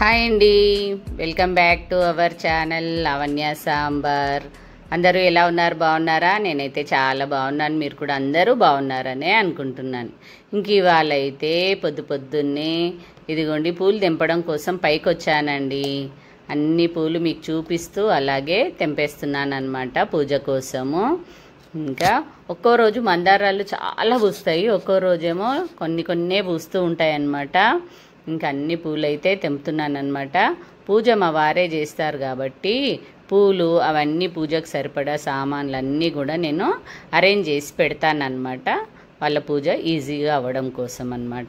Hi అండి, welcome back to our channel Lavanya sambar. అందరూ ఎలా ఉన్నారు? బాగున్నారా? నేనైతే చాలా బాగున్నాను. మీరు కూడా అందరూ బాగున్నారనే అనుకుంటున్నాను. ఇంక ఇవాళ అయితే పొద్దున్నే ఇదిగోండి పూలు తెంపడం కోసం పైకి వచ్చానండి. అన్ని పూలు మీకు చూపిస్తూ అలాగే తెంపేస్తున్నాను అనమాట పూజ కోసము. ఇంకా ఒక్కో రోజు మందారాలు చాలా పూస్తాయి, ఒక్కో రోజేమో కొన్నే పూస్తూ ఉంటాయి అన్నమాట. ఇంకా అన్ని పూలు అయితే తెంపుతున్నాను అనమాట. పూజ మా వారే చేస్తారు కాబట్టి పూలు అవన్నీ పూజకు సరిపడా సామాన్లు అన్నీ కూడా నేను అరేంజ్ చేసి పెడతానమాట, వాళ్ళ పూజ ఈజీగా అవ్వడం కోసం అన్నమాట.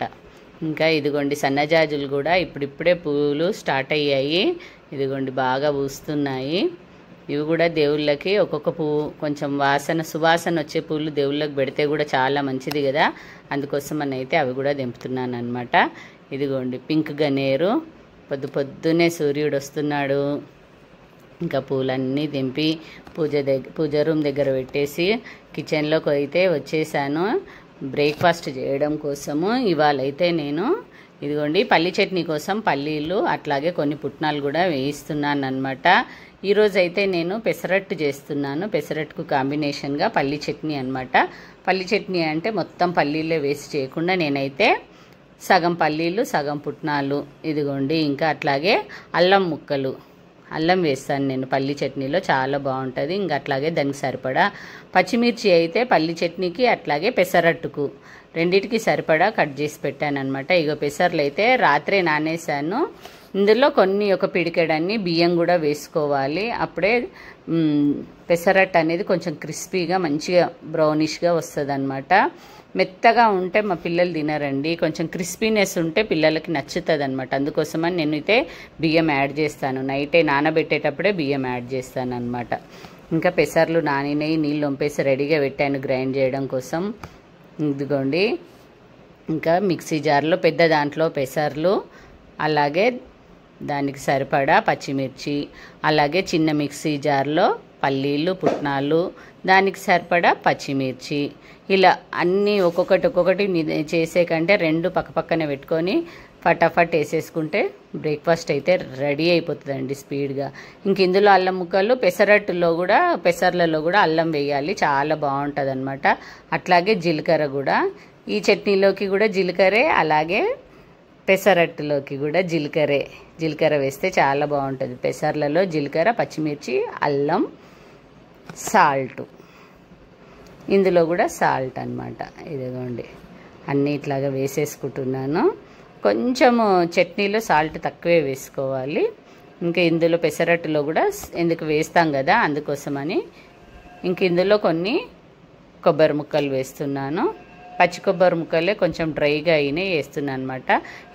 ఇంకా ఇదిగోండి సన్నజాజులు కూడా ఇప్పుడిప్పుడే పూలు స్టార్ట్ అయ్యాయి. ఇదిగోండి బాగా పూస్తున్నాయి. ఇవి కూడా దేవుళ్ళకి ఒక్కొక్క పువ్వు కొంచెం సువాసన వచ్చే పూలు దేవుళ్ళకి పెడితే కూడా చాలా మంచిది కదా, అందుకోసం అయితే అవి కూడా తెంపుతున్నాను అనమాట. ఇదిగోండి పింక్ గన్నేరు, పొద్దున్నే సూర్యుడు వస్తున్నాడు. ఇంకా పూలన్నీ తెంపి పూజ రూమ్ దగ్గర పెట్టేసి కిచెన్లోకి అయితే వచ్చేసాను బ్రేక్ఫాస్ట్ చేయడం కోసము. ఇవాళ అయితే నేను ఇదిగోండి పల్లి చట్నీ కోసం పల్లీలు అట్లాగే కొన్ని పుట్నాలు కూడా వేయిస్తున్నాను అనమాట. ఈరోజు అయితే నేను పెసరట్టు చేస్తున్నాను. పెసరట్టుకు కాంబినేషన్గా పల్లి చట్నీ అనమాట. పల్లి చట్నీ అంటే మొత్తం పల్లీలే వేసి చేయకుండా నేనైతే సగం పల్లీలు సగం పుట్నాలు ఇదిగోండి, ఇంకా అట్లాగే అల్లం వేస్తాను నేను పల్లి చట్నీలో, చాలా బాగుంటుంది. ఇంకా అట్లాగే దానికి సరిపడా పచ్చిమిర్చి అయితే పల్లి చట్నీకి అట్లాగే పెసరట్టుకు రెండిటికి సరిపడా కట్ చేసి పెట్టాను అనమాట. ఇగో పెసర్లు అయితే రాత్రే నానేసాను. ఇందులో ఒక పిడికెడన్ని బియ్యం కూడా వేసుకోవాలి, అప్పుడే పెసరట్టు అనేది కొంచెం క్రిస్పీగా మంచిగా బ్రౌనిష్గా వస్తుంది అనమాట. మెత్తగా ఉంటే మా పిల్లలు తినరండి, కొంచెం క్రిస్పీనెస్ ఉంటే పిల్లలకి నచ్చుతుంది అనమాట. అందుకోసమని నేను అయితే బియ్యం యాడ్ చేస్తాను, నైటే నానబెట్టేటప్పుడే బియ్యం యాడ్ చేస్తాను అనమాట. ఇంకా పెసర్లు నానినవి నీళ్ళు వంపేసి రెడీగా పెట్టాను గ్రైండ్ చేయడం కోసం. ఇదిగోండి ఇంకా మిక్సీ జార్లో పెద్ద దాంట్లో పెసర్లు, అలాగే దానికి సరిపడా పచ్చిమిర్చి, అలాగే చిన్న మిక్సీ జార్లో పల్లీలు పుట్నాలు, దానికి సరిపడా పచ్చిమిర్చి, ఇలా అన్నీ ఒక్కొక్కటి చేసే కంటే రెండు పక్కనే పెట్టుకొని ఫటాఫట్ వేసేసుకుంటే బ్రేక్ఫాస్ట్ అయితే రెడీ అయిపోతుందండి స్పీడ్గా. ఇంక ఇందులో అల్లం ముక్కలు పెసర్లలో కూడా అల్లం వేయాలి, చాలా బాగుంటుంది అనమాట. అట్లాగే జీలకర్ర కూడా, ఈ చట్నీలోకి కూడా జీలకర్రే, అలాగే పెసరట్టులోకి కూడా జీలకర్ర వేస్తే చాలా బాగుంటుంది. పెసర్లలో జీలకర్ర, పచ్చిమిర్చి, అల్లం, సాల్ట్, ఇందులో కూడా సాల్ట్ అనమాట. ఇదిగోండి అన్నీ ఇట్లాగా వేసేసుకుంటున్నాను. కొంచెము చట్నీలో సాల్ట్ తక్కువే వేసుకోవాలి. ఇంకా ఇందులో పెసరట్టులో కూడా ఎందుకు వేస్తాం కదా అందుకోసమని ఇంక ఇందులో కొన్ని కొబ్బరి ముక్కలు వేస్తున్నాను. పచ్చి కొబ్బరి ముక్కలే కొంచెం డ్రైగా అయినాయి వేస్తున్నాను అనమాట.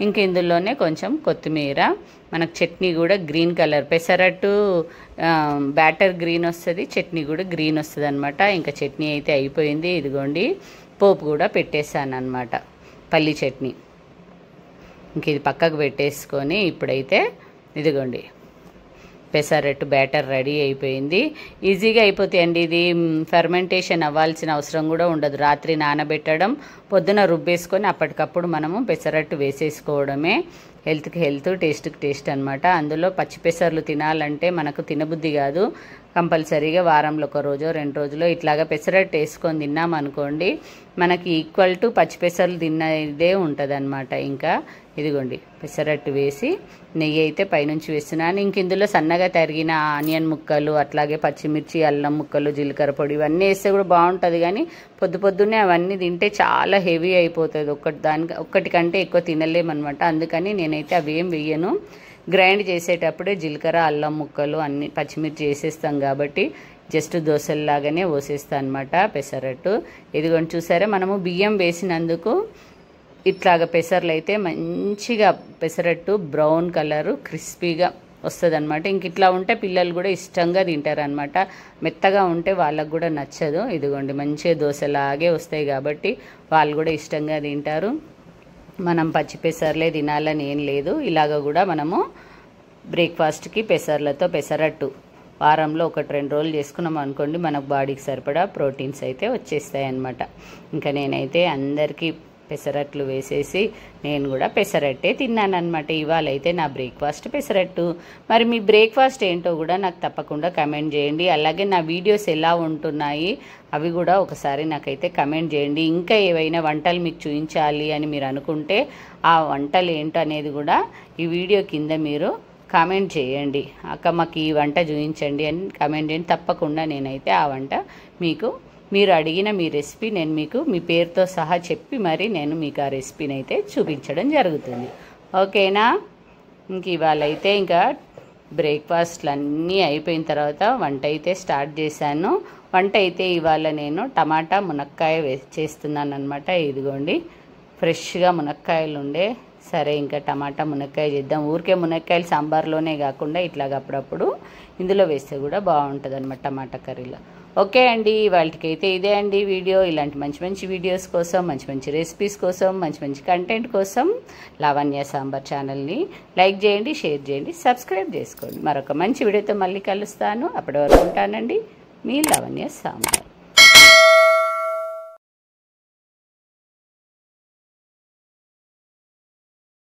ఇంక ఇందులోనే కొంచెం కొత్తిమీర, మనకు చట్నీ కూడా green colour, pesarattu batter green వస్తుంది, చట్నీ కూడా గ్రీన్ వస్తుంది అనమాట. ఇంకా చట్నీ అయితే అయిపోయింది. ఇదిగోండి పోపు కూడా పెట్టేశాను అనమాట, పల్లి చట్నీ. ఇంక ఇది పక్కకు పెట్టేసుకొని ఇప్పుడైతే ఇదిగోండి పెసరట్టు బ్యాటర్ రెడీ అయిపోయింది. ఈజీగా అయిపోతాయండి. ఇది ఫెర్మెంటేషన్ అవ్వాల్సిన అవసరం కూడా ఉండదు. రాత్రి నానబెట్టడం, పొద్దున రుబ్బేసుకొని అప్పటికప్పుడు మనము పెసరట్టు వేసేసుకోవడమే. హెల్త్కి హెల్త్, టేస్ట్కి టేస్ట్ అనమాట. అందులో పచ్చి పెసర్లు తినాలంటే మనకు తినబుద్ధి కాదు. కంపల్సరీగా వారంలో 1 రోజో 2 రోజులో ఇట్లాగా పెసరట్టు వేసుకొని తిన్నామనుకోండి, మనకి ఈక్వల్ టు పచ్చి పెసర్లు తిన్నదే ఉంటుంది అనమాట. ఇంకా ఇదిగోండి పెసరట్టు వేసి నెయ్యి అయితే పైనుంచి వేస్తున్నాను. ఇంక ఇందులో సన్నగా తరిగిన ఆనియన్ ముక్కలు, అట్లాగే పచ్చిమిర్చి, అల్లం ముక్కలు, జీలకర్ర పొడి ఇవన్నీ వేస్తే కూడా బాగుంటుంది. కానీ పొద్దున్నే అవన్నీ తింటే చాలా హెవీ అయిపోతుంది, ఒక్కటికంటే ఎక్కువ తినలేమన్నమాట. అందుకని నేనైతే అవేం వేయను. గ్రైండ్ చేసేటప్పుడే జీలకర్ర, అల్లం ముక్కలు అన్ని పచ్చిమిర్చి వేసేస్తాం కాబట్టి జస్ట్ దోశల్లాగానే పోసేస్తాను అనమాట పెసరట్టు. ఇదిగోండి చూసారా, మనము బియ్యం వేసినందుకు ఇట్లాగా పెసర్లు అయితే మంచిగా పెసరట్టు బ్రౌన్ కలరు క్రిస్పీగా వస్తుంది అనమాట. ఇంక ఇట్లా ఉంటే పిల్లలు కూడా ఇష్టంగా తింటారు అనమాట. మెత్తగా ఉంటే వాళ్ళకు కూడా నచ్చదు. ఇదిగోండి మంచిగా దోశలాగే వస్తాయి కాబట్టి వాళ్ళు కూడా ఇష్టంగా తింటారు. మనం పచ్చి పెసర్లే తినాలని ఏం లేదు, ఇలాగ కూడా మనము బ్రేక్ఫాస్ట్కి పెసర్లతో పెసరట్టు వారంలో 1-2 రోజులు చేసుకున్నాం అనుకోండి, మనకు బాడీకి సరిపడా ప్రోటీన్స్ అయితే వచ్చేస్తాయి అన్నమాట. ఇంకా నేనైతే అందరికీ పెసరట్లు వేసేసి నేను కూడా పెసరట్టే తిన్నానమాట. ఇవాళ అయితే నా బ్రేక్ఫాస్ట్ పెసరట్టు. మరి మీ బ్రేక్ఫాస్ట్ ఏంటో కూడా నాకు తప్పకుండా కమెంట్ చేయండి. అలాగే నా వీడియోస్ ఎలా ఉంటున్నాయి అవి కూడా ఒకసారి నాకైతే కమెంట్ చేయండి. ఇంకా ఏవైనా వంటలు మీకు చూపించాలి అని మీరు అనుకుంటే ఆ వంటలు ఏంటో అనేది కూడా ఈ వీడియో కింద మీరు కామెంట్ చేయండి. అక్క మాకు ఈ వంట చూపించండి అని కామెంట్ చేయండి. తప్పకుండా నేనైతే ఆ వంట మీరు అడిగిన మీ రెసిపీ నేను మీకు మీ పేరుతో సహా చెప్పి మరి నేను మీకు ఆ రెసిపీని అయితే చూపించడం జరుగుతుంది. ఓకేనా? ఇంక ఇవాళ అయితే ఇంకా బ్రేక్ఫాస్ట్లు అన్నీ అయిపోయిన తర్వాత వంట అయితే స్టార్ట్ చేశాను. వంట అయితే ఇవాళ నేను టమాటా మునక్కాయ చేస్తున్నాను అనమాట. ఇదిగోండి ఫ్రెష్గా మునక్కాయలు ఉండే. సరే ఇంకా టమాటా మునక్కాయ చేద్దాం. ఊరికే మునక్కాయలు సాంబార్లోనే కాకుండా ఇట్లాగ అప్పుడప్పుడు ఇందులో వేస్తే కూడా బాగుంటుంది అనమాట టమాటా కర్రీలో. ఓకే అండి, వాళ్ళకైతే ఇదే అండి వీడియో. ఇలాంటి మంచి మంచి వీడియోస్ కోసం, మంచి మంచి రెసిపీస్ కోసం, మంచి మంచి కంటెంట్ కోసం లావణ్య సాంబార్ ఛానల్ని లైక్ చేయండి, షేర్ చేయండి, సబ్స్క్రైబ్ చేసుకోండి. మరొక మంచి వీడియోతో మళ్ళీ కలుస్తాను. అప్పటి వరకు ఉంటానండి. మీ లావణ్య సాంబార్.